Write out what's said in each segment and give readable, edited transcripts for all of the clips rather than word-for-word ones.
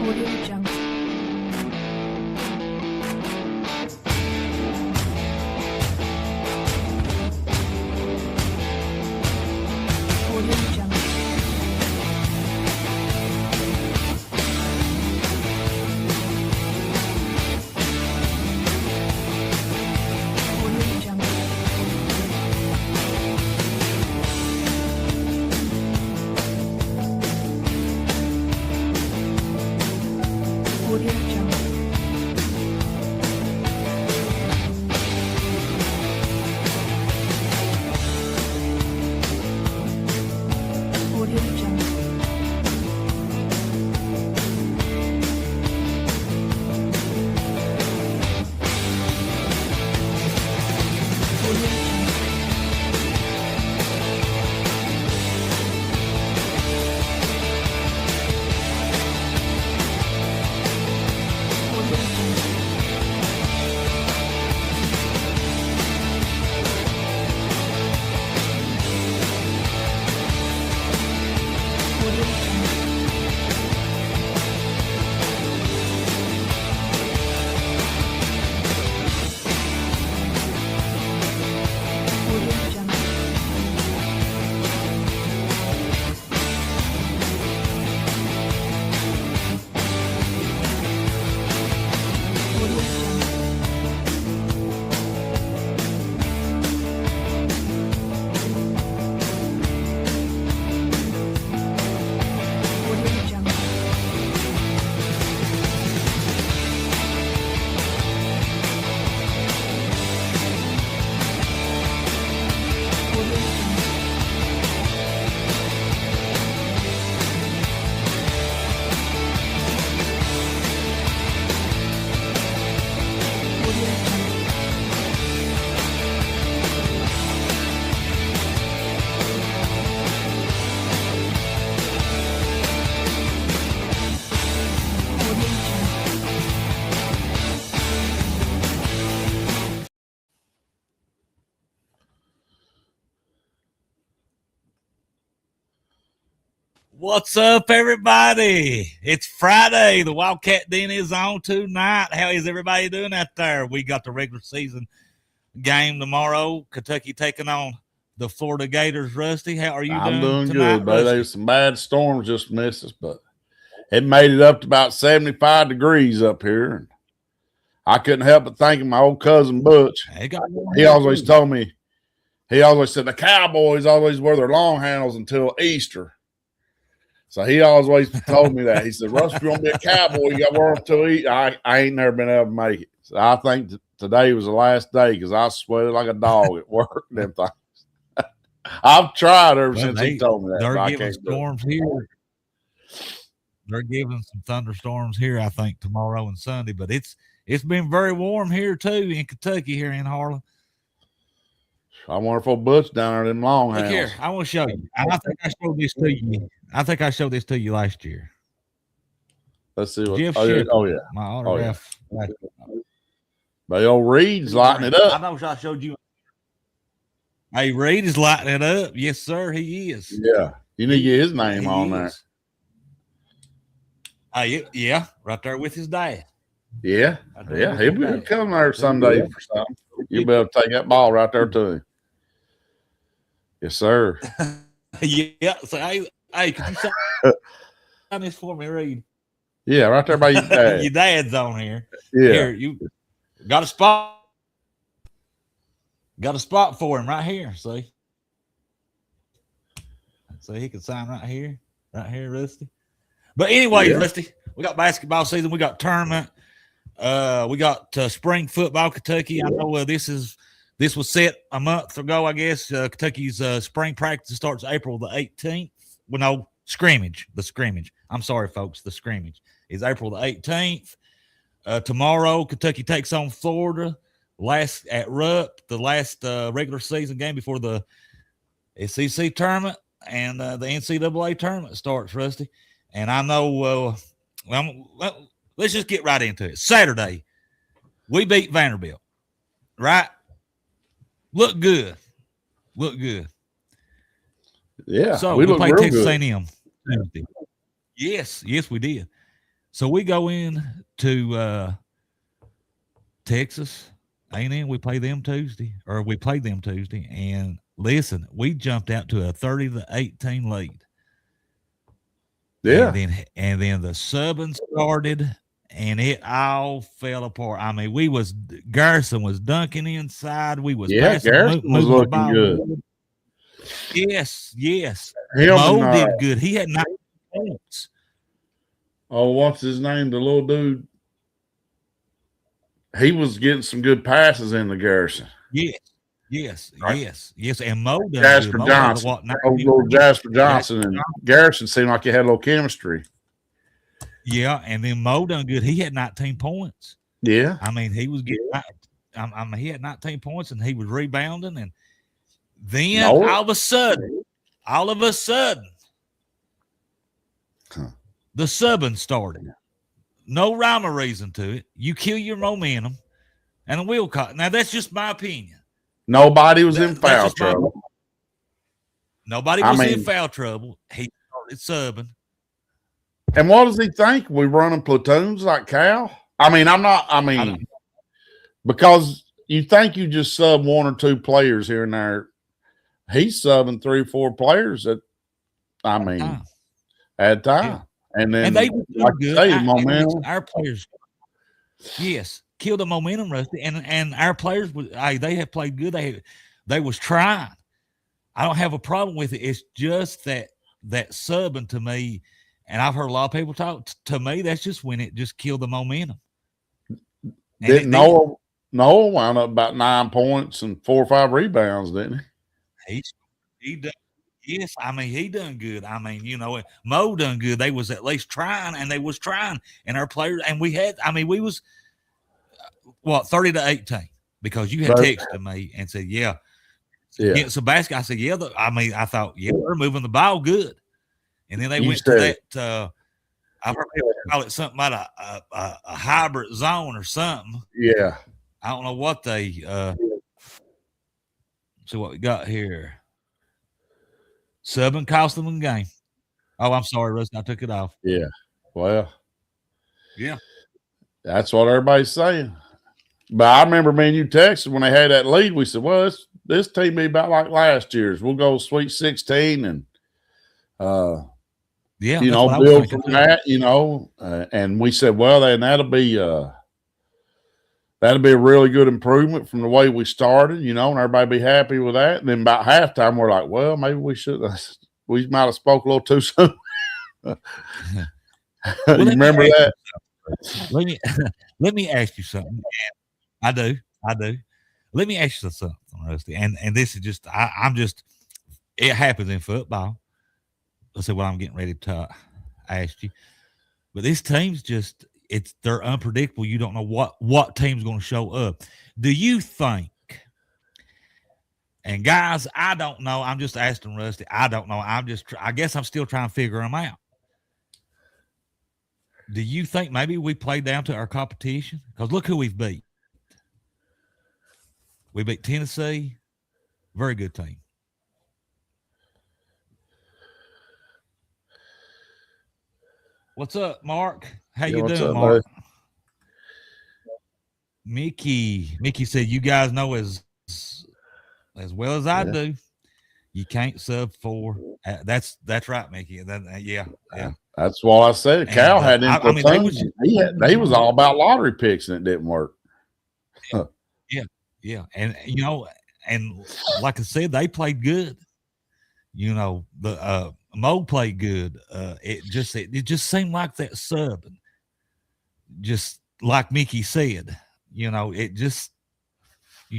Audio Jungle. Audio Jungle. Audio Jungle. Audio Jungle. Audio Jungle. Audio Jungle. Audio Jungle. Audio Jungle. Audio Jungle. Audio Jungle. Audio Jungle. Audio Jungle. Audio Jungle. Audio Jungle. What's up, everybody? It's Friday. The Wildcat Den is on tonight. How is everybody doing out there? We got the regular season game tomorrow. Kentucky taking on the Florida Gators. Rusty, how are you I'm doing doing tonight, good, but Rusty? there's some bad storms just missed us, but it made it up to about 75 degrees up here. And I couldn't help but think of my old cousin Butch. It got warm He here, always too. told me, he always said the Cowboys always wear their long handles until Easter. So he always told me that. He said, Russ, if you want to be a cowboy, you got to wear them till Easter. I ain't never been able to make it. So I think today was the last day because I sweated like a dog at work and them things. I've tried ever Well, since he told me that. they're but I giving can't do it. storms here. They're giving some thunderstorms here, I think, tomorrow and Sunday. But it's been very warm here too in Kentucky, here in Harlan. I wonder if old Butch down there in them long Look here, handles. I want to show you. And I think I showed this to you. I think I showed this to you last year. Let's see what. Jeff Oh yeah, Shepherd, oh yeah. my autograph. But old Reed's lighting it I up. know I showed you. Hey, Reed is lighting it up. Yes, sir, he is. Yeah, you need to get his name He on there. is. Yeah, right there with his dad. Yeah, Right there yeah, with he'll his be dad. coming there someday for something. You'll be able to take that ball right there to him. Yes, sir. Yeah. So hey, could you sign this for me, Reed? Yeah, right there by your dad. Your dad's on here. Yeah. Here, you got a spot. Got a spot for him right here. See? So he can sign right here, Rusty. But anyway, Yeah. Rusty, we got basketball season. We got tournament. We got spring football, Kentucky. I know this was set a month ago, I guess. Kentucky's spring practice starts April the 18th. Well, no, the scrimmage. I'm sorry, folks. The scrimmage is April the 18th. Tomorrow, Kentucky takes on Florida. Last at Rupp, the last regular season game before the SEC tournament and the NCAA tournament starts, Rusty. And I know, let's just get right into it. Saturday, we beat Vanderbilt, right? Look good. Yeah. So we we look played real Texas good. A&M. Yes, we did. So we go in to Texas A&M. We played them Tuesday, and listen, we jumped out to a 30-18 lead. Yeah. And then the subbing started, and it all fell apart. I mean, Garrison was dunking inside. We was passing, Garrison was moving the looking ball. good. Yes. Him Mo and, did good. He had 9 points. oh, what's his name? The little dude. He was getting some good passes in the Garrison. Yes. And Mo done Jasper good. Mo Johnson. Little Jasper Johnson and Garrison seemed like they had a little chemistry. Yeah, and then Mo done good. He had 19 points. Yeah. I mean, he was getting. He had 19 points, and he was rebounding, and then all of a sudden, the subbing started. No rhyme or reason to it. You kill your momentum, and a Wildcat. Now that's just my opinion. Nobody was in foul trouble. Nobody was in foul trouble. He started subbing. And what does he think? We running platoons like Cal? Because you think you just sub 1 or 2 players here and there. He's subbing 3 or 4 players at time. Yeah. And then they were good. Momentum. Our players, killed the momentum, Rusty. And our players, they have played good. They was trying. I don't have a problem with it. It's just that subbing to me, and I've heard a lot of people talk to me. That's just when it just killed the momentum. Didn't Noah wound up about 9 points and 4 or 5 rebounds, didn't he? He done. Yes, I mean, he done good. I mean, Mo done good. They was at least trying, and and our players, and we was 30-18, because you had texted me and said, get some basket. I said, I thought, we're moving the ball good. And then they went to that, I've heard people call it something about a hybrid zone or something. Yeah. I don't know what they, see what we got here. Subbing cost them a game. Oh, I'm sorry, Rusty. I took it off. Yeah. Well. Yeah. That's what everybody's saying. But I remember me and you texted when they had that lead. We said, well, this team be about like last year's. We'll go Sweet 16 and, build from that, and we said, well, then that'll be a really good improvement from the way we started, and everybody be happy with that. And then about halftime, we're like, well, maybe we might have spoke a little too soon. You remember that? Let me ask you something. I do. Let me ask you something, Rusty. And this is just, it happens in football. Let's see what I'm getting ready to ask you. But this team's they're unpredictable. You don't know what team's going to show up. Do you think, and guys, I don't know. I'm just asking Rusty. I don't know. I guess I'm still trying to figure them out. Do you think maybe we played down to our competition? Because look who we've beat. We beat Tennessee. Very good team. What's up, Mark? How you doing, Mark? Buddy? Mickey said, you guys know as well as I do, you can't sub 4. That's right, Mickey. Yeah. That's what I said. Cal had him. He was all about lottery picks, and it didn't work. Yeah. And and like I said, they played good. The Mo played good. It just seemed like that sub, just like Mickey said, you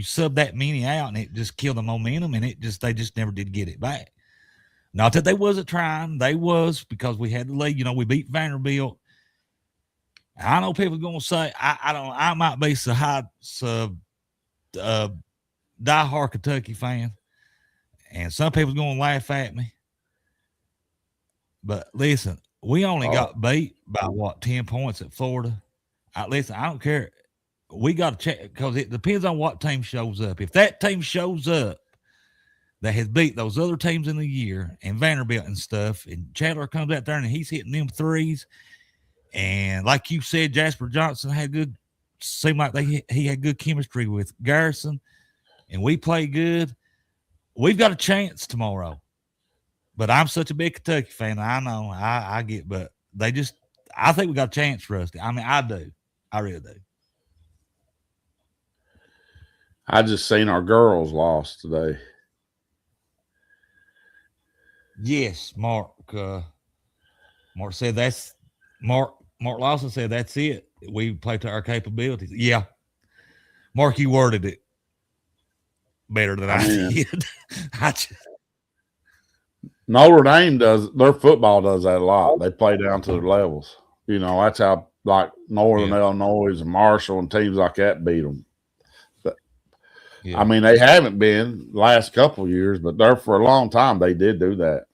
sub that many out and it just killed the momentum, and they just never did get it back. Not that they wasn't trying, they was, because we had the lead. We beat Vanderbilt. I know people are gonna say I might be diehard Kentucky fan, and some people's gonna laugh at me. But listen, we only got beat by 10 points at Florida. Listen, I don't care. We got to check, because it depends on what team shows up. If that team shows up that has beat those other teams in the year, and Vanderbilt and stuff, and Chandler comes out there and he's hitting them threes, And like you said, Jasper Johnson had good. Seemed like he had good chemistry with Garrison, and we played good. We've got a chance tomorrow. But I'm such a big Kentucky fan. I know. I get, but I think we got a chance, Rusty. I mean, I do. I really do. I just seen our girls lost today. Yes, Mark. Mark said that's Mark Lawson said that's it. We play to our capabilities. Yeah. Mark, you worded it better than I did. Notre Dame their football does that a lot. They play down to their levels. You know, that's how like Northern Illinois and Marshall and teams like that beat them. I mean, they haven't been last couple of years, but there for a long time they did do that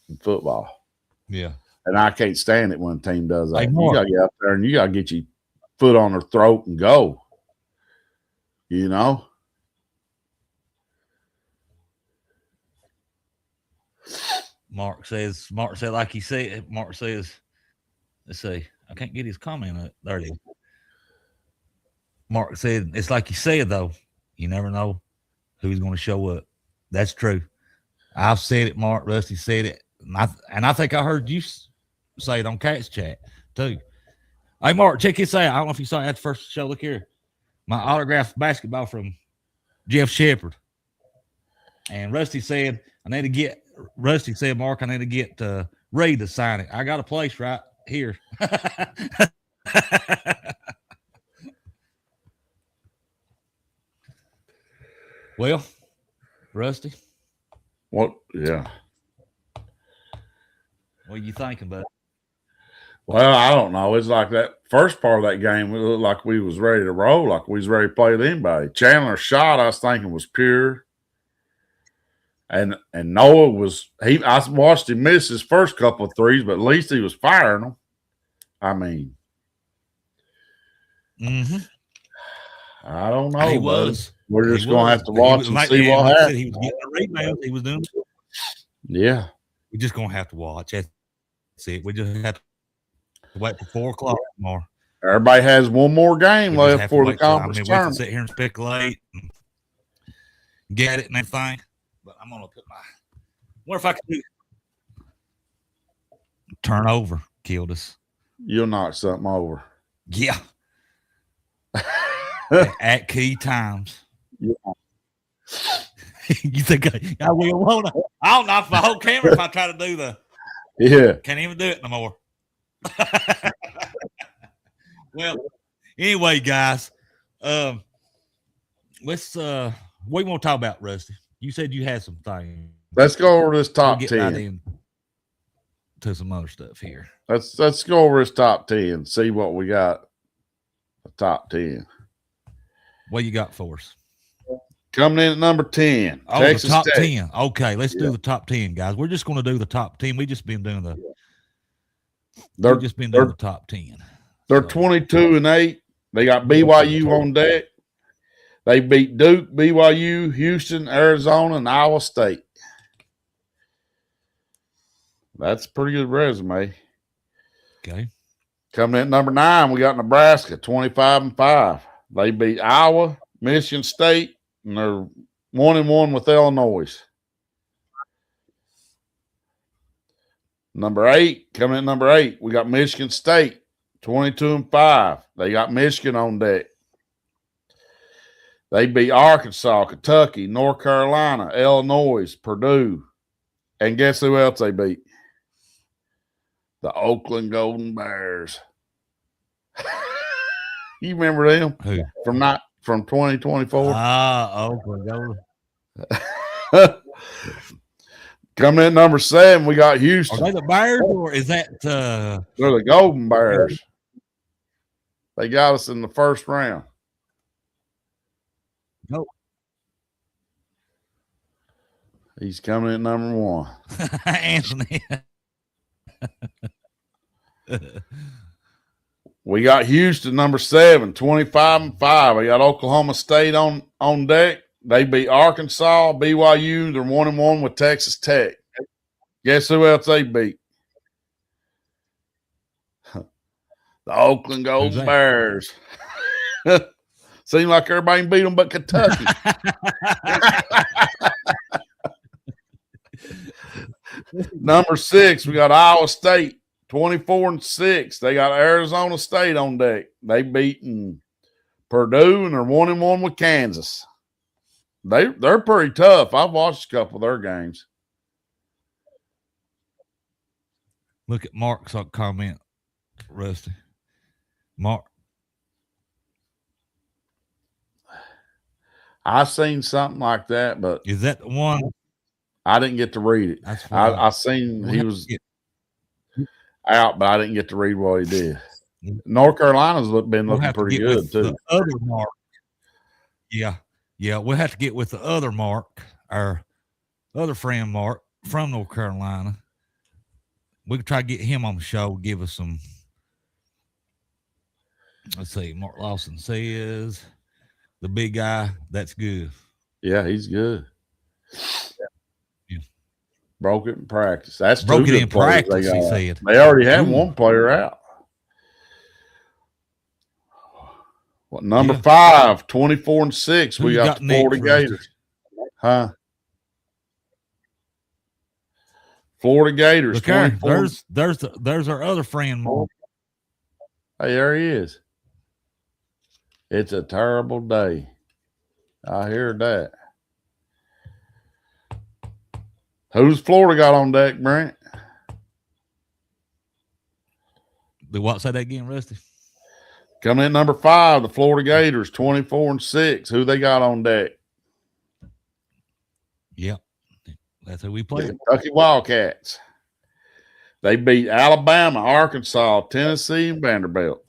in football. Yeah. And I can't stand it when a team does that. Hey, you got to get out there and you got to get your foot on their throat and go. You know? Mark said, like he said, Mark says, let's see, I can't get his comment up. There it is. Mark said, it's like you said, though, you never know who's going to show up. That's true. I've said it, Mark. Rusty said it. And I think I heard you say it on Cat's Chat, too. Hey, Mark, check this out. I don't know if you saw it at the first show. Look here. My autographed basketball from Jeff Shepard. And Rusty said, Mark, I need to get Ray to sign it. I got a place right here. Well, Rusty. What? Yeah. What are you thinking, bud? Well, I don't know. It's like that first part of that game, it looked like we was ready to roll, like we was ready to play with anybody. Chandler's shot, I was thinking, was pure. And Noah was I watched him miss his first couple of threes, but at least he was firing them. I mean, I don't know. He was. We're just going to have to watch and see what happens. He was getting a rebound. He was doing it. Yeah. We're just going to have to watch. That's it. We just have to wait for 4 o'clock tomorrow. Everybody has one more game left for the conference we tournament. can sit here and speculate and get it and everything. But I'm going to put what if I could do turnover killed us? You'll knock something over. Yeah. At key times. Yeah. You think I will want to? I don't knock the whole camera if I try to do can't even do it no more. Well, anyway, guys, let's we want to talk about Rusty. You said you had some things. Let's go over this top 10. Right to some other stuff here. Let's go over this top 10. See what we got. The top 10. What you got for us? Coming in at number 10. Oh, Texas the top Tech. 10. Okay, let's do the top 10, guys. We're just going to do the top 10. We just been doing the top 10. They're 22-8. They got BYU on deck. They beat Duke, BYU, Houston, Arizona, and Iowa State. That's a pretty good resume. Okay. Coming in at number 9, we got Nebraska, 25-5. They beat Iowa, Michigan State, and they're 1-1 with Illinois. Number 8, coming in at number 8, we got Michigan State, 22-5. They got Michigan on deck. They beat Arkansas, Kentucky, North Carolina, Illinois, Purdue. And guess who else they beat? The Oakland Golden Bears. You remember them? Who? From 2024? Oakland Golden. Coming in at number 7, we got Houston. Are they the Bears or is that They're the Golden Bears. They got us in the first round. No. He's coming in at number 1. Anthony. We got Houston, number 7, 25-5. We got Oklahoma State on deck. They beat Arkansas, BYU. They're 1-1 with Texas Tech. Guess who else they beat? The Oakland Golden that? Bears. Seems like everybody beat them but Kentucky. Number 6, we got Iowa State, 24-6. They got Arizona State on deck. They beaten Purdue, and they're 1-1 with Kansas. They're pretty tough. I've watched a couple of their games. Look at Mark's comment, Rusty. Mark. I seen something like that, but Is that the one? I didn't get to read it. That's I seen he was out, but I didn't get to read what he did. North Carolina's been looking pretty good too. The other Mark. Yeah. We'll have to get with the other Mark, our other friend Mark from North Carolina. We could try to get him on the show, give us some. Let's see. Mark Lawson says the big guy. That's good. Yeah, he's good. Yeah. Broke it in practice. That's broke it in practice. He said they already had one player out. What number 5, 24-6? We got the Florida Gators. Huh? Florida Gators. Look there, there's our other friend, Mark. Hey, there he is. It's a terrible day. I hear that. Who's Florida got on deck, Brent? What? Say that again, Rusty. Coming in number 5, the Florida Gators, 24-6. Who they got on deck? Yep. That's who we play. The Kentucky Wildcats. They beat Alabama, Arkansas, Tennessee, and Vanderbilt.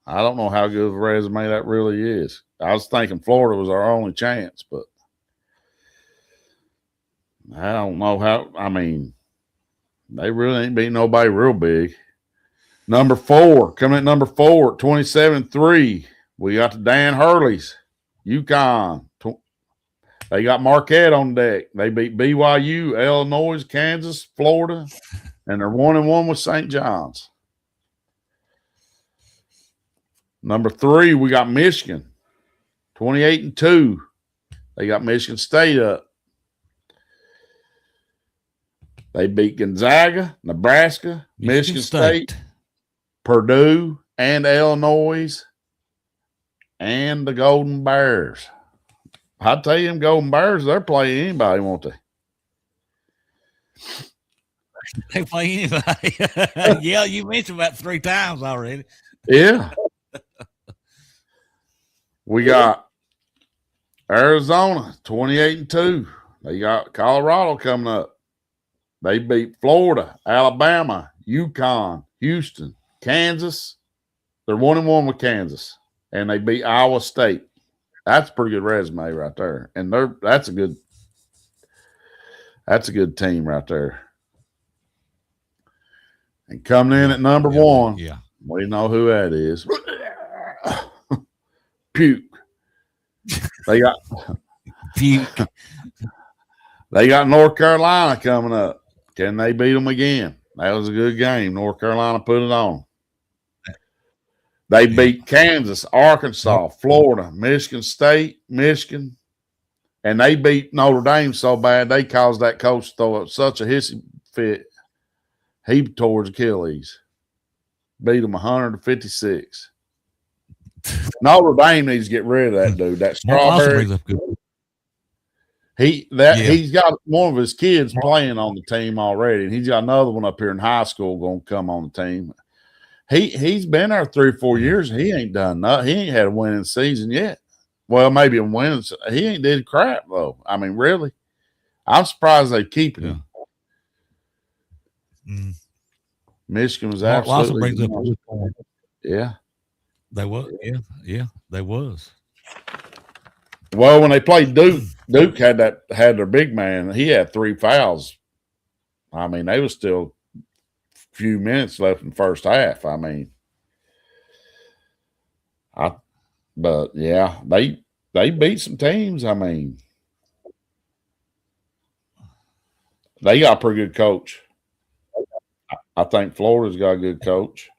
I don't know how good of a resume that really is. I was thinking Florida was our only chance, but I don't know how. I mean, they really ain't beat nobody real big. Number 4, coming at number 4, 27-3. We got the Dan Hurleys, UConn. They got Marquette on deck. They beat BYU, Illinois, Kansas, Florida, and they're 1-1 with St. John's. Number 3, we got Michigan, 28-2. They got Michigan State up. They beat Gonzaga, Nebraska, Michigan State, Purdue, and Illinois, and the Golden Bears. I tell you, them Golden Bears, they're playing anybody, won't they? They play anybody. Yeah, you mentioned about 3 times already. Yeah. We got Arizona, 28-2. They got Colorado coming up. They beat Florida, Alabama, UConn, Houston, Kansas. They're 1-1 with Kansas. And they beat Iowa State. That's a pretty good resume right there. And that's a good team right there. And coming in at number 1. Yeah. We know who that is. Puke. They got Puke. They got North Carolina coming up. Can they beat them again? That was a good game. North Carolina put it on. They beat Kansas, Arkansas, Florida, Michigan State, Michigan, and they beat Notre Dame so bad they caused that coach to throw such a hissy fit. He tore his Achilles. Beat them 156. Notre Dame needs to get rid of that dude. That Strawberry. He's got one of his kids playing on the team already, and he's got another one up here in high school going to come on the team. He's been there 3 or 4 years. He ain't done nothing. He ain't had a winning season yet. Well, maybe a winning. He ain't did crap though. I mean, really, I'm surprised they keep him. Mm. Michigan was absolutely. Yeah, they was. Yeah, they was. Well, when they played Duke, Duke had their big man. He had 3 fouls. I mean, they was still a few minutes left in the first half. I mean, but yeah, they beat some teams. I mean, they got a pretty good coach. I think Florida's got a good coach.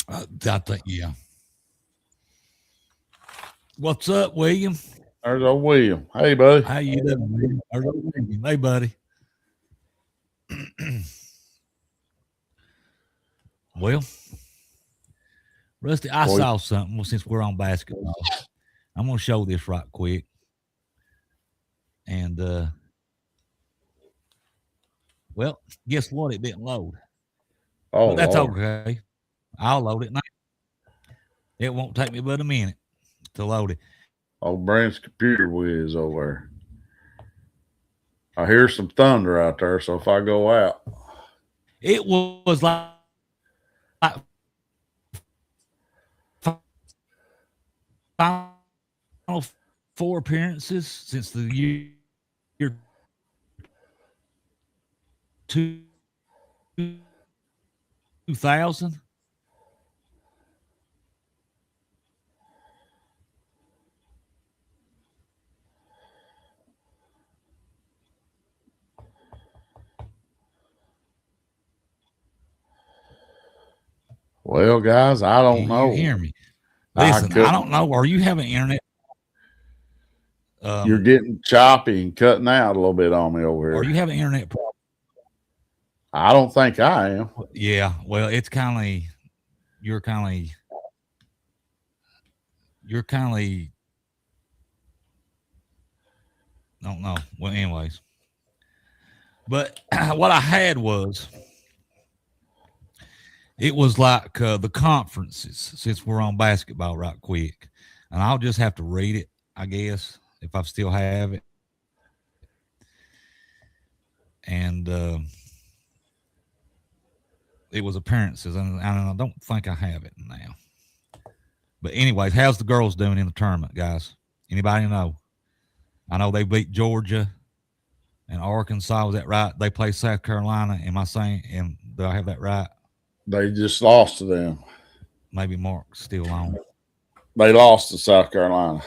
I think, yeah. What's up, William? There's old William. Hey, buddy. How you doing, William? There's old William. Hey, buddy. Well, Rusty, I Boy, saw something. Well, since we're on basketball, I'm gonna show this right quick. And well, guess what? It didn't load. oh, But that's Lord. okay. I'll load it now. It won't take me but a minute to load it. Old Brent's computer whiz over there. I hear some thunder out there, so if I go out, It was like final four appearances since the year 2000. well, guys, I don't Can know. you hear me? I Listen, I couldn't. don't know. Are you having internet? You're getting choppy and cutting out a little bit on me over Are here. you having internet problems? I don't think I am. Yeah. Well, it's kind of you're kind of don't know. Well, anyways, but what I had was it was like the conferences. Since we're on basketball, right quick, and I'll just have to read it, I guess, if I still have it. And it was appearances, and I don't think I have it now. But anyways, how's the girls doing in the tournament, guys? Anybody know? I know they beat Georgia and Arkansas. Was that right? They play South Carolina. Am I saying? And do I have that right? They just lost to them. Maybe Mark's still on. They lost to South Carolina.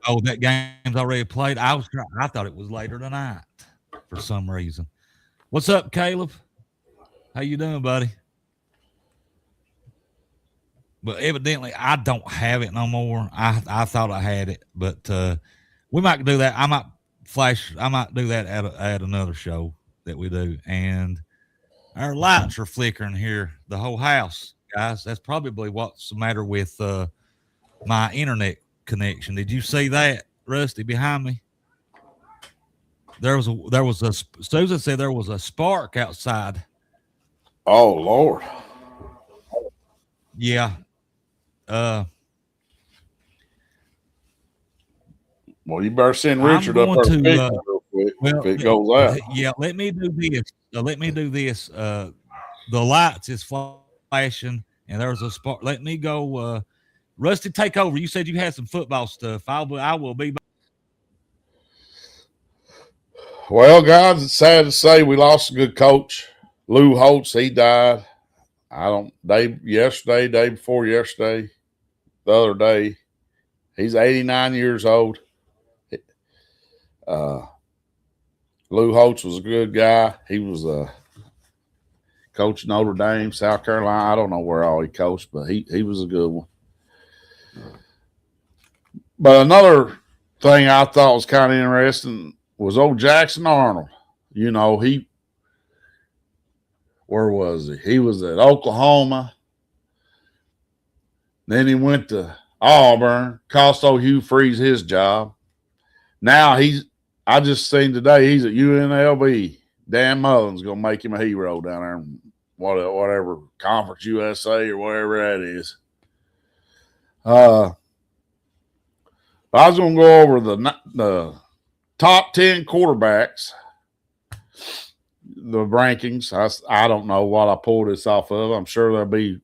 Oh, that game's already played. I thought it was later tonight for some reason. What's up, Caleb? How you doing, buddy? But evidently, I don't have it no more. I thought I had it, but we might do that. I might do that at another show that we do. And our lights are flickering here, the whole house, guys. That's probably what's the matter with my internet connection. Did you see that, Rusty, behind me? There was a Susan said there was a spark outside. Oh, Lord. Yeah. Well, you better send Richard up there real quick if it goes out. Yeah, let me do this. The lights is flashing, and there's a spark. Let me go. Rusty, take over. You said you had some football stuff. I will be back. Well, guys, it's sad to say we lost a good coach. Lou Holtz, he died. Day before yesterday, the other day. He's 89 years old. Lou Holtz was a good guy. He was a coach at Notre Dame, South Carolina. I don't know where all he coached, but he was a good one. But another thing I thought was kind of interesting was old Jackson Arnold. You know, where was he? He was at Oklahoma. Then he went to Auburn, cost old Hugh Freeze his job. Now I just seen today he's at UNLV. Dan Mullen's going to make him a hero down there in whatever Conference USA or whatever that is. I was going to go over the top 10 quarterbacks, the rankings. I don't know what I pulled this off of. I'm sure there'll be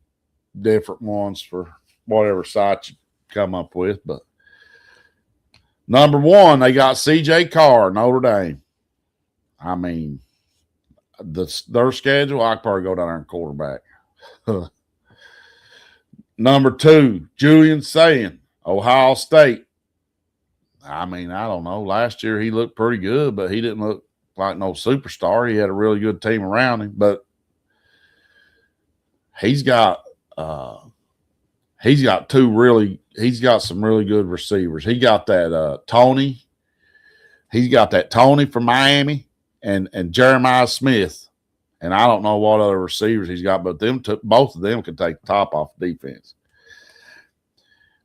different ones for whatever site you come up with. But number one, they got C.J. Carr, Notre Dame. I mean, their schedule, I could probably go down there and quarterback. Number two, Julian Sayin, Ohio State. I mean, I don't know. Last year he looked pretty good, but he didn't look like no superstar. He had a really good team around him. But he's got he's got some really good receivers. He got that Tony. He's got that Tony from Miami and Jeremiah Smith. And I don't know what other receivers he's got, but both of them can take the top off the defense.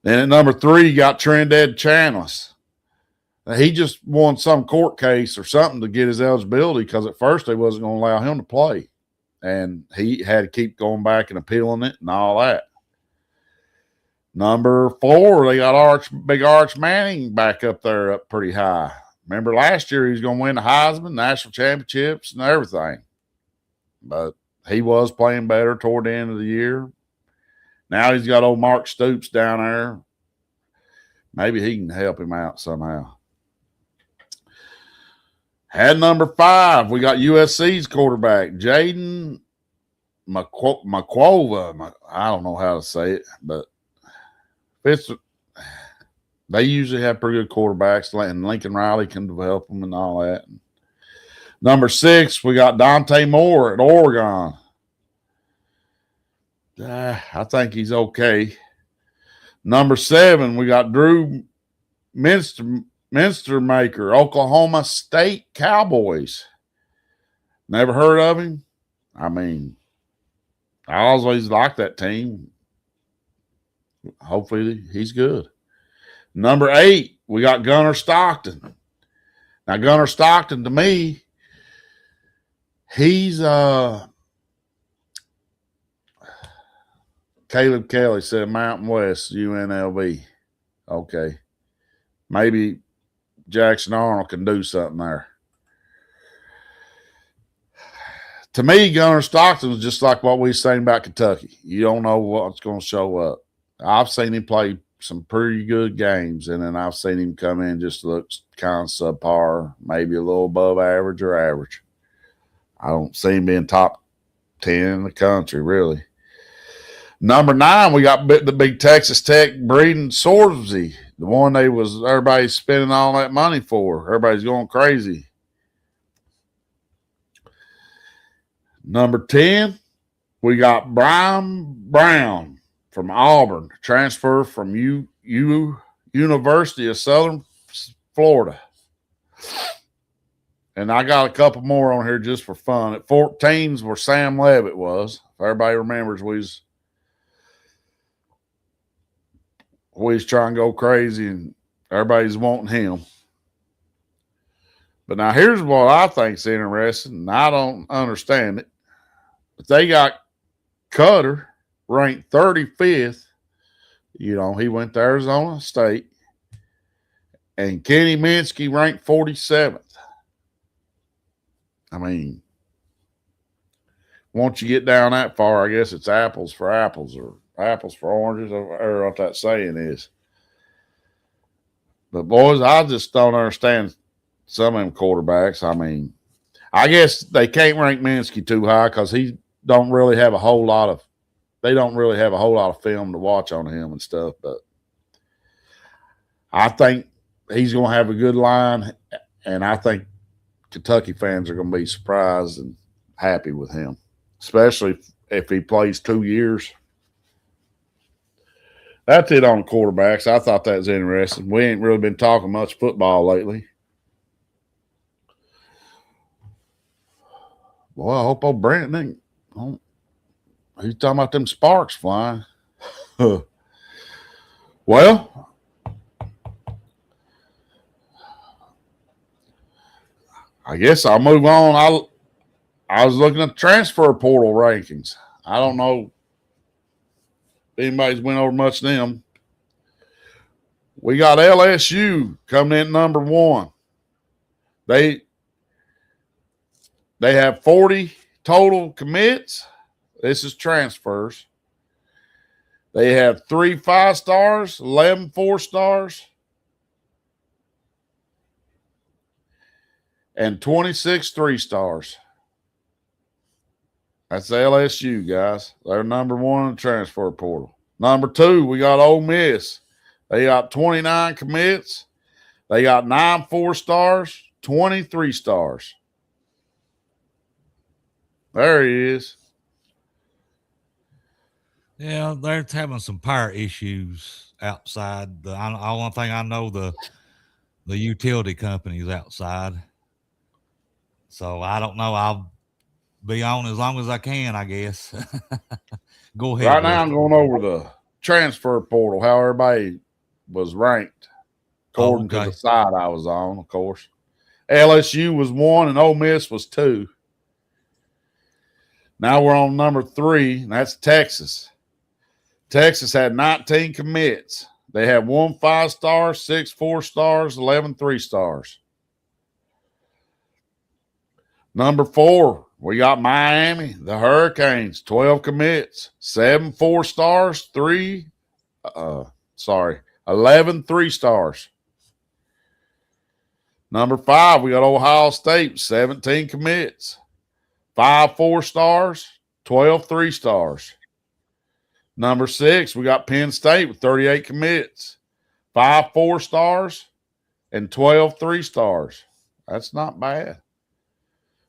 Then at number 3, you got Trindad Chanlis. He just won some court case or something to get his eligibility because at first they wasn't going to allow him to play. And he had to keep going back and appealing it and all that. Number 4, they got Big Arch Manning back up there up pretty high. Remember last year he was going to win the Heisman, national championships, and everything. But he was playing better toward the end of the year. Now he's got old Mark Stoops down there. Maybe he can help him out somehow. At number 5, we got USC's quarterback, Jaden McQuova. I don't know how to say it, but they usually have pretty good quarterbacks, and Lincoln Riley can develop them and all that. Number 6, we got Dante Moore at Oregon. I think he's okay. Number 7, we got Drew Minstermaker, Oklahoma State Cowboys. Never heard of him? I mean, I always liked that team. Hopefully he's good. Number 8, we got Gunnar Stockton. Now, Gunnar Stockton, to me, he's Caleb Kelly said Mountain West, UNLV. Okay. Maybe Jackson Arnold can do something there. To me, Gunnar Stockton was just like what we were saying about Kentucky. You don't know what's going to show up. I've seen him play some pretty good games, and then I've seen him come in just looks kind of subpar, maybe a little above average or average. I don't see him being top 10 in the country, really. Number 9, we got the big Texas Tech Breeden Sorsby, the one everybody's spending all that money for. Everybody's going crazy. Number 10, we got Brian Brown from Auburn, transfer from University of Southern Florida. And I got a couple more on here just for fun. At 14's where Sam Levitt was. If everybody remembers, we was trying to go crazy and everybody's wanting him. But now here's what I think's interesting, and I don't understand it. But they got Cutter ranked 35th. You know, he went to Arizona State. And Kenny Minsky ranked 47th. I mean, once you get down that far, I guess it's apples for apples or apples for oranges, or what that saying is. But, boys, I just don't understand some of them quarterbacks. I mean, I guess they can't rank Minsky too high because he don't really have a whole lot of film to watch on him and stuff. But I think he's going to have a good line, and I think Kentucky fans are going to be surprised and happy with him, especially if he plays 2 years. That's it on quarterbacks. I thought that was interesting. We ain't really been talking much football lately. Boy, I hope old Brandon ain't. He's talking about them sparks flying. Well, I guess I'll move on. I was looking at the transfer portal rankings. I don't know if anybody's went over much of them. We got LSU coming in number 1. They have 40 total commits. This is transfers. They have 3 5-stars, 11 4-stars, and 26 3-stars. That's LSU, guys. They're number 1 in the transfer portal. Number 2, we got Ole Miss. They got 29 commits. They got 9 4-stars, 23 stars. There he is. Yeah, they're having some power issues outside. The only thing I know, the utility company's outside. So I don't know. I'll be on as long as I can, I guess. Go ahead, Right now, I'm Rusty. going over the transfer portal, how everybody was ranked Oh, according to the okay. site I was on, of course. LSU was 1 and Ole Miss was 2. Now we're on number 3, and that's Texas. Texas had 19 commits. They had 1 5-star, 6 4-stars, 11 3-stars. Number 4, we got Miami, the Hurricanes, 12 commits, 7 4-stars, 11 3-stars. Number 5, we got Ohio State, 17 commits, 5 4-stars, 12 3-stars. Number 6, we got Penn State with 38 commits, 5 4-stars, and 12 3-stars. That's not bad.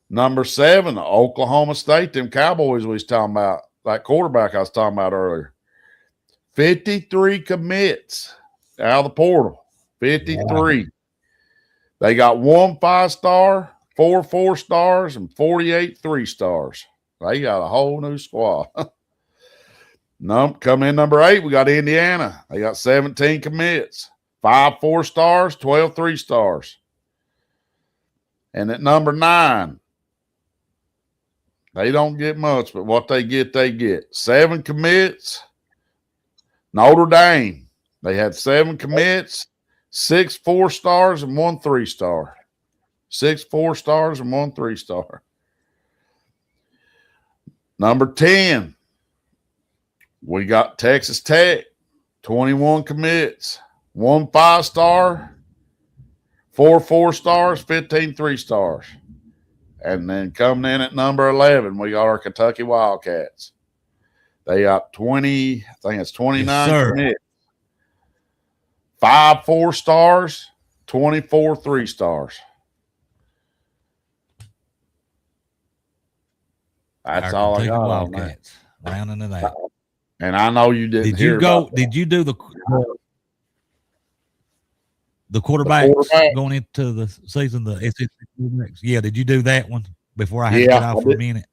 Number 7, Oklahoma State, them Cowboys we was talking about, that quarterback I was talking about earlier. 53 commits out of the portal. 53. Wow. They got 1 5-star, 4 4-stars, and 48 3-stars. They got a whole new squad. Coming in number 8, we got Indiana. They got 17 commits, 5 4-stars, 12 3-stars. And at number 9, they don't get much, but what they get, they get. 7 commits. Notre Dame. They had 7 commits, 6 4-stars, and 1 3-star. 6 4-stars and 1 3-star. Number 10, we got Texas Tech. 21 commits, 1 5-star, 4 4-stars, 15 3-stars. And then coming in at number 11, we got our Kentucky Wildcats. They got 20, I think it's 29 commits. 5 4-stars, 24 3-stars. That's our all Kentucky I got Wildcats, on that. Rounding it out. And I know you didn't Did hear you go? about Did you do the quarterbacks going into the season? The SEC quarterbacks. Yeah. Did you do that one before I had to get out for a minute?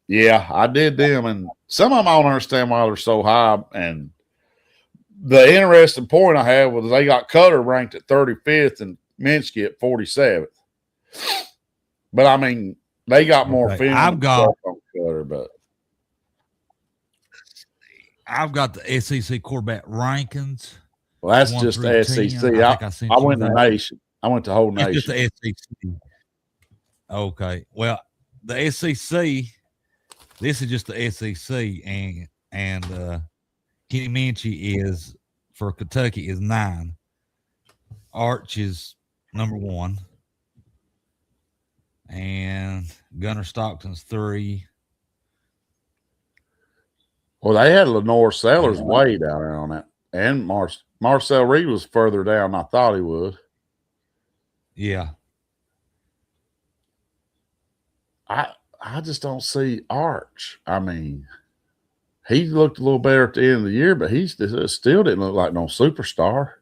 Yeah, I did them, and some of them I don't understand why they're so high. And the interesting point I had was they got Cutter ranked at 35th and Minsky at 47th. But I mean, they got more film. I've got on Cutter, but I've got the SEC quarterback rankings. Well, that's just the SEC. I went to nation. I went to whole nation. Just the SEC. Okay. Well, the SEC. This is just the SEC, and Kenny Minchie is for Kentucky is 9. Arch is number 1, and Gunnar Stockton's 3. Well, they had Lenore Sellers way down there on that, and Marcel Reed was further down than I thought he would. Yeah. I just don't see Arch. I mean, he looked a little better at the end of the year, but he still didn't look like no superstar.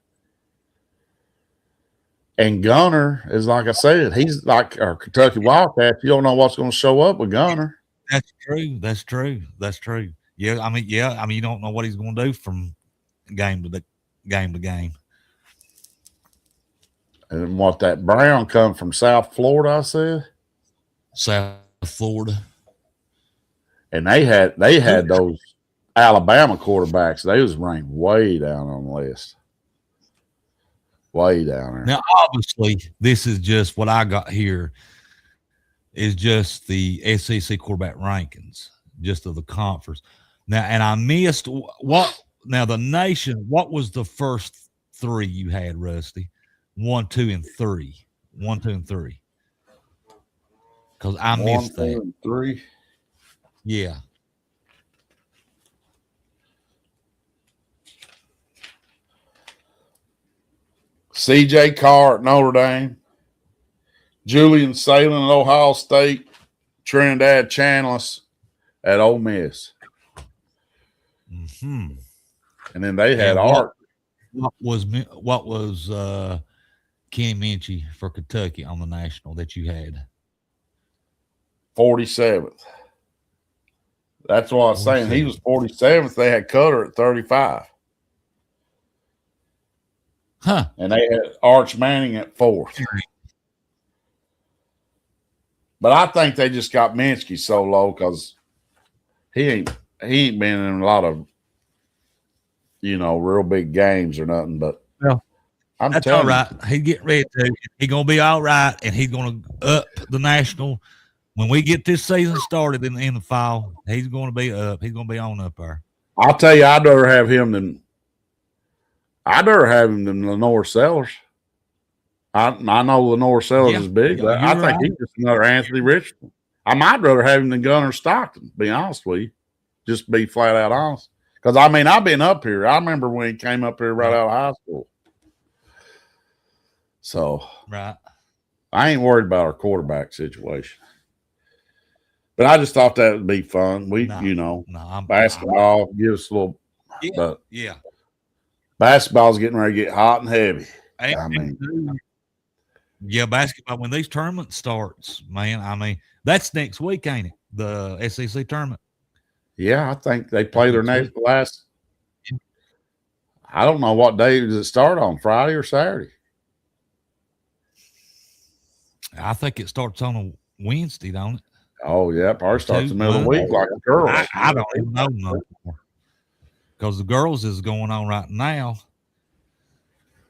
And Gunner is, like I said, he's like our Kentucky Wildcats. You don't know what's going to show up with Gunner. That's true. That's true. That's true. Yeah, I mean, you don't know what he's going to do from game to game. And what that Brown come from South Florida, I said. South Florida. And they had those Alabama quarterbacks. They was ranked way down on the list. Way down there. Now, obviously, this is just what I got here is just the SEC quarterback rankings, just of the conference. Now, and I missed the nation, what was the first 3 you had, Rusty? 1, 2, and 3. 1, 2, and 3. Because I missed that. 1, 2, and 3. Yeah. C.J. Carr at Notre Dame. Julian Salem at Ohio State. Trinidad Chanlis at Ole Miss. Mm-hmm. And then they had And Art. What was Kenny Minchie for Kentucky on the national that you had? 47th. That's what I was saying. He was 47th. They had Cutter at 35. Huh. And they had Arch Manning at 4th. But I think they just got Minsky so low because he ain't been in a lot of, real big games or nothing. But that's all right. He get ready to. He gonna be all right, and he's gonna up the national. When we get this season started in the fall, he's going to be up. He's going to be on up there. I'll tell you, I'd rather have him than Lenore Sellers. I know Lenore Sellers is big, but I think he's just another Anthony Richardson. I might rather have him than Gunnar Stockton, to be honest with you. Just be flat out honest. Because, I've been up here. I remember when he came up here right out of high school. So, right. I ain't worried about our quarterback situation. But I just thought that would be fun. Basketball gives us a little. But basketball's getting ready to get hot and heavy. Basketball, when these tournaments starts, man, that's next week, ain't it? The SEC tournament. Yeah, I think they play their last. I don't know what day does it start on, Friday or Saturday? I think it starts on a Wednesday, don't it? Oh, yeah, probably starts in the middle of the week like the girls. I don't even know no more. Because the girls is going on right now.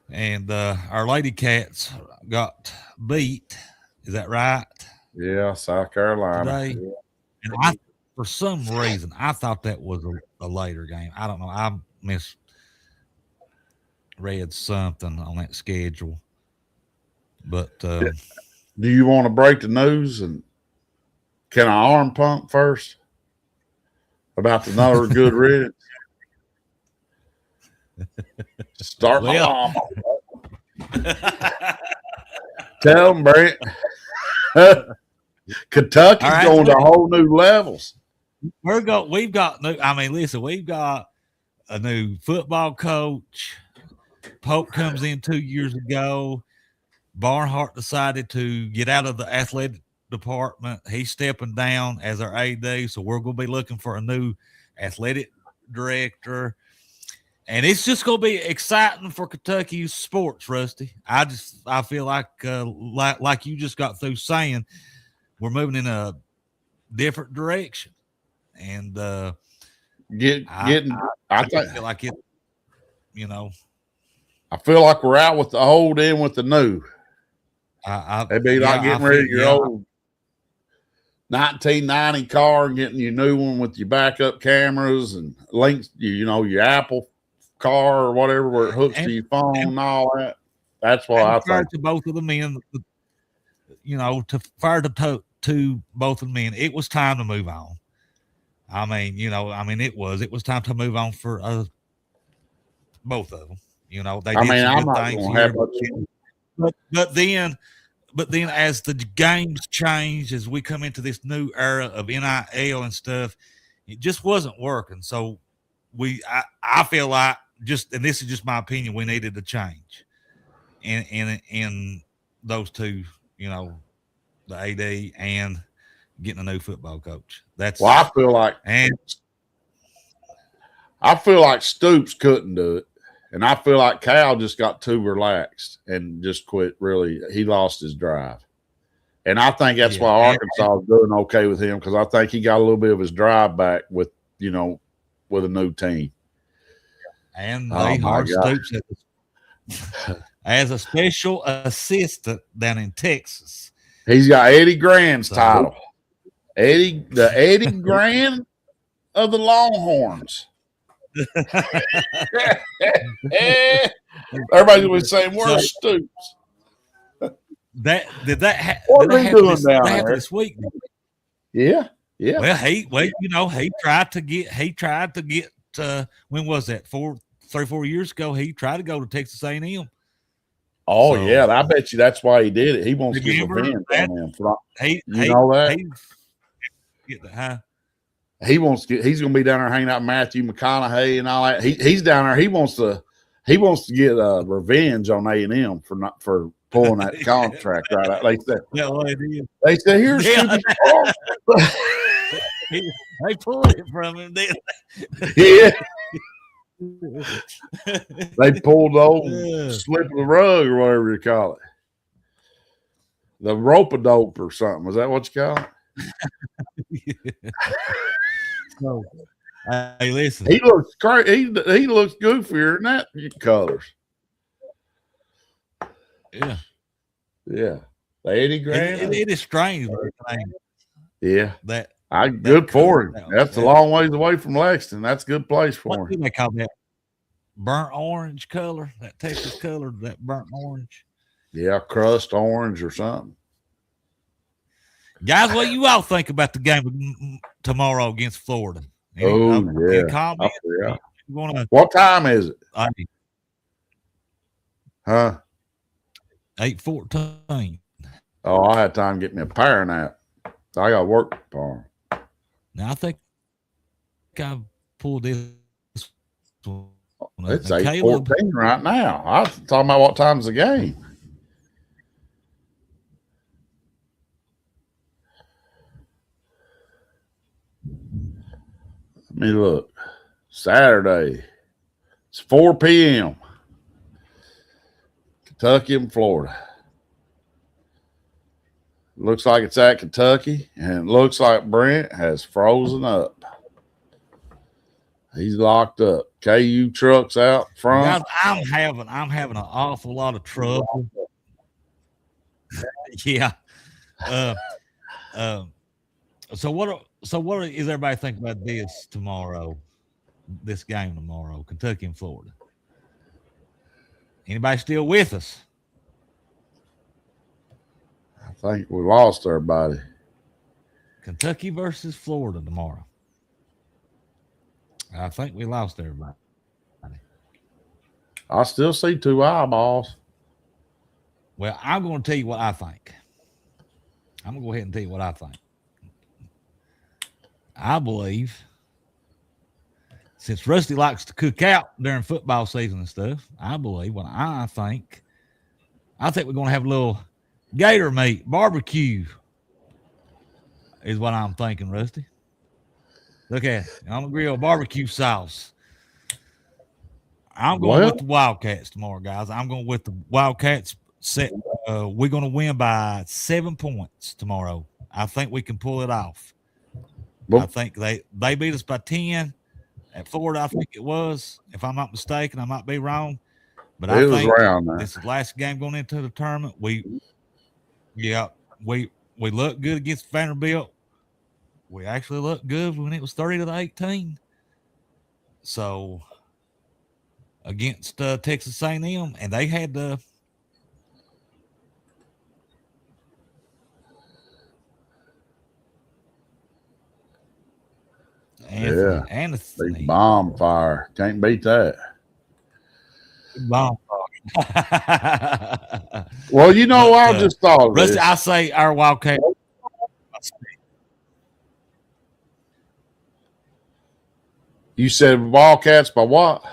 And our Lady Cats got beat. Is that right? Yeah, South Carolina. Today. Yeah. And for some reason, I thought that was a later game. I don't know. I misread something on that schedule. But do you want to break the news and can I arm pump first about another good riddance? Start my arm. Tell them, Brent. Kentucky's going to whole new levels. We've got new. Listen, we've got a new football coach. Pope comes in 2 years ago. Barnhart decided to get out of the athletic department. He's stepping down as our AD, so we're going to be looking for a new athletic director, and it's just going to be exciting for Kentucky sports. Rusty, I feel like you just got through saying, we're moving in a different direction, and I feel like it. I feel like we're out with the old in with the new. It'd be like getting rid of your old 1990 car and getting your new one with your backup cameras and links, your Apple car or whatever, where it hooks to your phone and all that. That's what I think. To both of the men, to both of the men, it was time to move on. It was time to move on for both of them. They did some good things here. But then as the games change, as we come into this new era of NIL and stuff, it just wasn't working. So I feel like, and this is just my opinion, we needed a change in those two, the AD and getting a new football coach. I feel like Stoops couldn't do it. And I feel like Cal just got too relaxed and just quit. Really, he lost his drive. And I think that's why Arkansas is doing okay with him, because I think he got a little bit of his drive back with a new team. And Hart Stoops as a special assistant down in Texas. He's got Eddie Grand's title. The Eddie Grand of the Longhorns. Everybody's gonna be saying, "Where's Stoops?" What are they doing down there this week? Yeah. Well, he tried to get. When was that? 3-4 years ago, he tried to go to Texas A&M. Oh, so, yeah, I bet you that's why he did it. He wants to get revenge on him. He wants to get. He's going to be down there hanging out with Matthew McConaughey and all that. He's down there. He wants to get revenge on A&M for pulling that contract right out. They said here's Yeah. Scooby. They pulled it from him. Yeah. They pulled the old slip of the rug or whatever you call it. The rope-a-dope or something. Is that what you call it? So, hey, listen. He looks great. He looks goofier than that colors. Yeah. Yeah. The 80 grand. It is strange. Yeah. That good for him. color, That's a long ways away from Lexington. That's a good place for what do him. they call that? Burnt orange color, that Texas color, that burnt orange. Yeah, crust orange or something. Guys, what you all think about the game tomorrow against Florida? Yeah. Comment? Yeah. Wanna, What time is it? Huh? 8:14. Oh, I had time to get me a power nap. I got work tomorrow. Now I think I pulled this one. It's 8:14 right now. I was talking about what time's the game. Let me look. Saturday. It's 4 p.m. Kentucky and Florida. Looks like it's at Kentucky, and it looks like Brent has frozen up. He's locked up. KU trucks out front. Guys, I'm having an awful lot of trouble. Yeah. So what is everybody think about this tomorrow? This game tomorrow, Kentucky and Florida. Anybody still with us? I think we lost everybody. Kentucky versus Florida tomorrow. I think we lost everybody. I still see 2 eyeballs. Well, I'm going to tell you what I think. I'm going to go ahead and tell you what I think. I believe, since Rusty likes to cook out during football season and stuff, I believe I think we're going to have a little gator meat barbecue is what I'm thinking, Rusty. Look at it. On the grill, barbecue sauce. I'm going with the Wildcats tomorrow, guys. I'm going with the Wildcats. We're going to win by 7 points tomorrow. I think we can pull it off. I think they beat us by 10 at Florida. I think it was, if I'm not mistaken. I might be wrong, but I think this is the last game going into the tournament. We looked good against Vanderbilt. We actually looked good when it was 30-18. So against Texas A&M, and they had the and big bomb fire. Can't beat that. Bomb fire. Well, I just thought of Rusty, I say our Wildcat. You said Wildcats by what?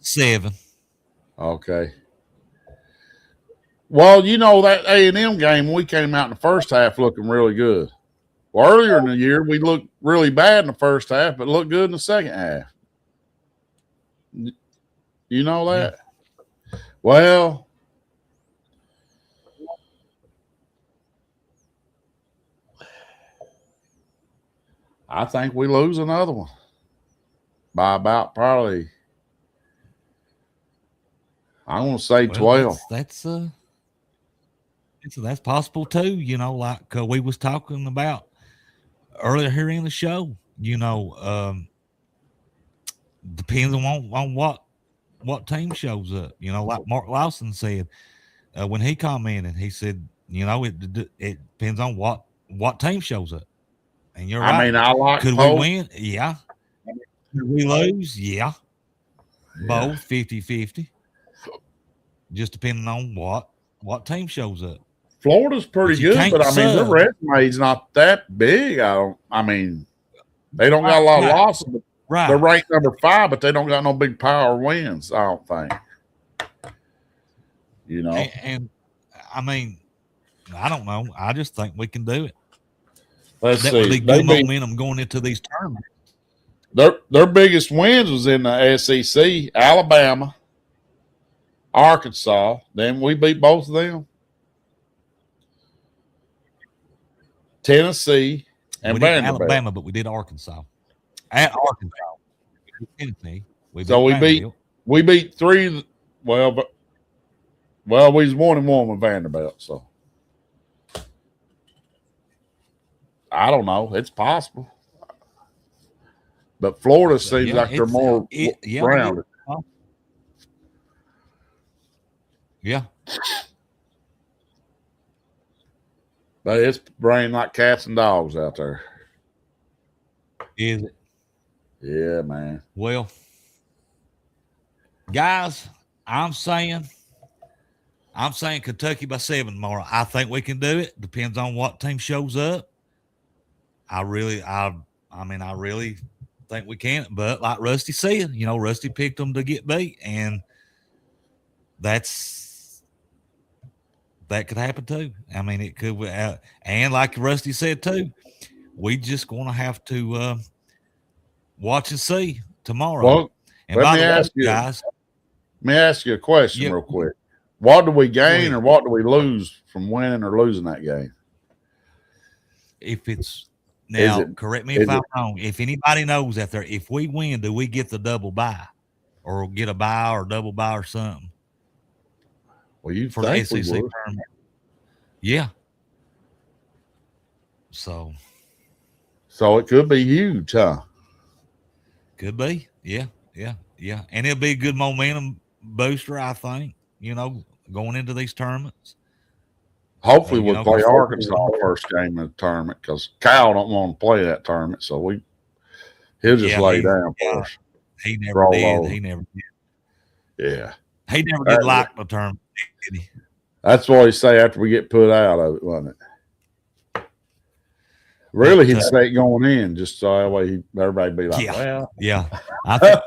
7. Okay. Well, that A&M game, we came out in the first half looking really good. Well, earlier in the year, we looked really bad in the first half, but looked good in the second half. You know that? Yeah. Well, I think we lose another one by about probably, I'm going to say 12. That's possible too. Like we was talking about earlier here in the show. Depends on what team shows up. Like Mark Lawson said when he commented, he said, it depends on what team shows up. And you're right. I mean, I like could both. We win? Yeah. Could we lose? Yeah. Both 50-50. Just depending on what team shows up. Florida's pretty But you good, can't but I mean, their sub. resume's not that big. I mean, they don't got a lot of Right. losses. But Right. they're ranked number 5, but they don't got no big power wins. I don't think. You know, And I mean, I don't know. I just think we can do it. let's That would see. be good momentum going into these tournaments. Their biggest wins was in the SEC, Alabama, Arkansas. Then we beat both of them. Tennessee and We did Vanderbilt. Alabama, but we did Arkansas. At Arkansas, Tennessee. So we beat 3. Well, we was 1-1 with Vanderbilt. So I don't know. It's possible. But Florida seems like they're more rounded. Yeah. But it's brain like cats and dogs out there. Is it? Yeah, man. Well, guys, I'm saying Kentucky by 7 tomorrow. I think we can do it. Depends on what team shows up. I really think we can. But like Rusty said, you know, Rusty picked them to get beat, and that could happen too. I mean, it could. And like Rusty said too, we just going to have to watch and see tomorrow. Well, and by the way, guys, let me ask you a question real quick. What do we gain or what do we lose from winning or losing that game? If it's now, correct me if I'm wrong. If anybody knows out there, if we win, do we get the double bye, or get a bye or double bye or something? Well, you for think the SEC we would. tournament. Yeah. So it could be huge, huh? Could be. Yeah. And it'll be a good momentum booster, I think, you know, going into these tournaments. Hopefully we'll play Arkansas first game in the tournament because Kyle don't want to play that tournament, so he'll just lay down for us. He never did. He never did. Yeah. He never did like the tournament, did he? That's what he say after we get put out of it, wasn't it? Really, he'd say it going in just so that way everybody be like, well. Yeah. I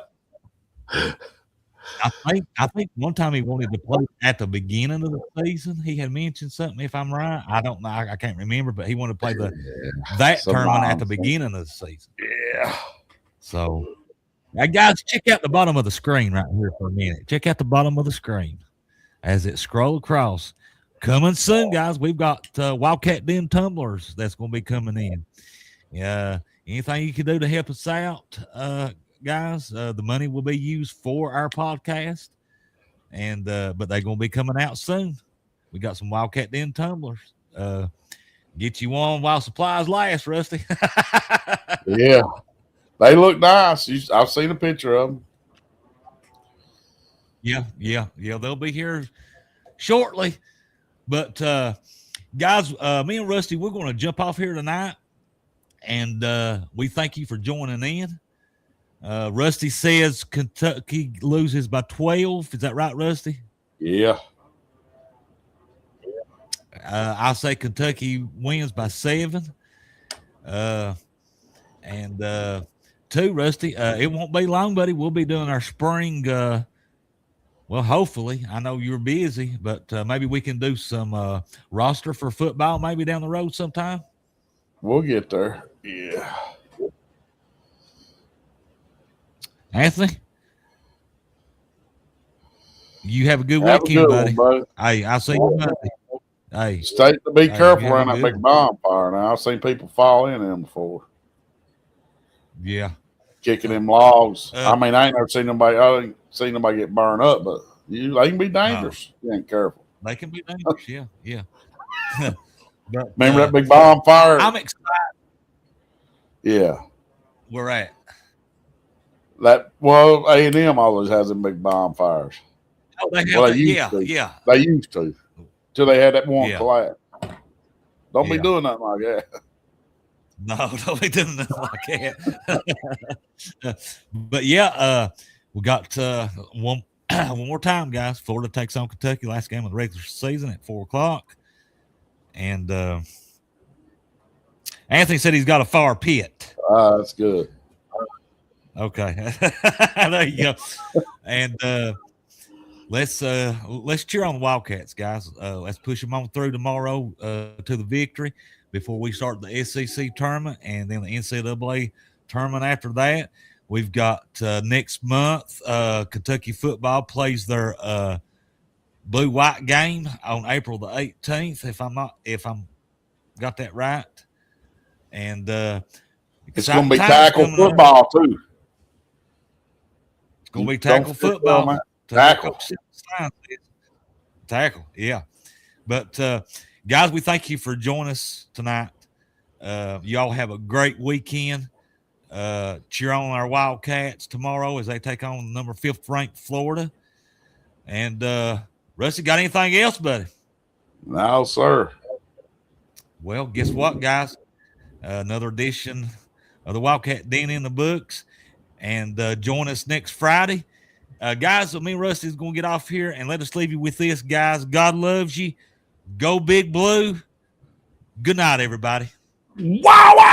think one time he wanted to play at the beginning of the season. He had mentioned something, if I'm right. I don't know. I can't remember, but he wanted to play that tournament at the beginning of the season. Yeah. So, guys, check out the bottom of the screen right here for a minute. Check out the bottom of the screen as it scrolls across. Coming soon, guys. We've got Wildcat Den tumblers that's going to be coming in. Yeah. Anything you can do to help us out, guys, the money will be used for our podcast, and but they're going to be coming out soon. We got some Wildcat Den tumblers. Get you one while supplies last, Rusty. Yeah, they look nice. I've seen a picture of them. Yeah. They'll be here shortly. But guys, me and Rusty, we're going to jump off here tonight, and we thank you for joining in. Rusty says Kentucky loses by 12. Is that right, Rusty? Yeah. I say Kentucky wins by 7. And 2, Rusty. It won't be long, buddy. We'll be doing our spring. Well, hopefully. I know you're busy, but maybe we can do some roster for football maybe down the road sometime. We'll get there. Yeah. Anthony, you have a good weekend, buddy. Hey, I'll see you Monday. Hey, be careful around that big bonfire now. I've seen people fall in them before. Yeah. Kicking them logs. I mean, I ain't never seen nobody get burned up, but they can be dangerous. You ain't careful. They can be dangerous, yeah. But, remember that big bonfire? I'm excited. Yeah. Where at? A&M always has them big bonfires. Oh, they have yeah. They used to. Till they had that one collapse. Don't be doing nothing like that. No, don't be doing nothing like that. But yeah, we got one more time, guys. Florida takes on Kentucky, last game of the regular season at 4:00. And Anthony said he's got a fire pit. That's good. Okay. There you go. And let's cheer on the Wildcats, guys. Let's push them on through tomorrow to the victory before we start the SEC tournament and then the NCAA tournament after that. We've got next month, Kentucky football plays their blue-white game on April the 18th, if I'm got that right. And it's going to be tackle football too. It's going to be tackle football. Tackle, yeah. But guys, we thank you for joining us tonight. Y'all have a great weekend. Cheer on our Wildcats tomorrow as they take on number 5th ranked Florida. And Rusty, got anything else, buddy? No, sir. Well, guess what, guys? Another edition of the Wildcat Den in the books. And join us next Friday. Guys, me and Rusty is going to get off here and let us leave you with this, guys. God loves you. Go Big Blue. Good night, everybody. Wow.